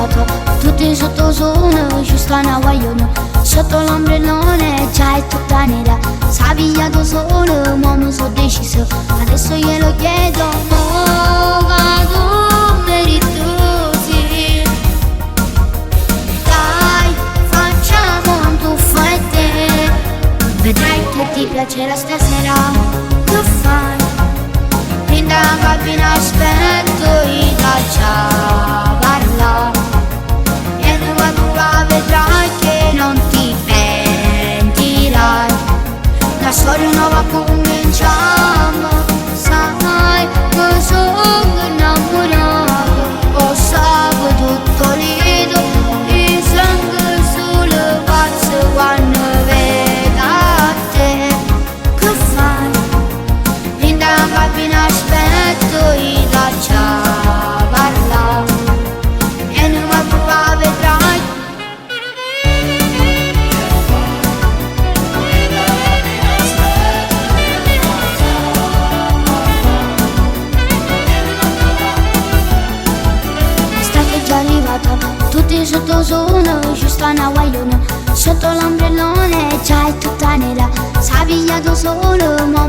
arrivata, tutti sotto sole, ci stanno a guaglione. Sotto l'ombrellone già è tutta nera, s'ha pigliato solo, ma mi sono deciso. Adesso glielo chiedo, mo vado meritosi. Dai, facciamo un tuffo e te, vedrai che ti piacerà stasera. Che fai? In da cabina aspetto i già parla, e qua tu la vedrai che non ti pentirai. La storia nuova cominciamo, sai che sono innamorato, ho saputo tutto lido, il sangue sulle pazze quando vedo a te. Che fai? In da cabina aspetto i già parla, e non va più a vedrai. L'estate è già arrivata, tutti sotto sole, ci stanno a guaglione. Sotto l'ombrellone già è tutta nera, s'ha pigliato solo, ma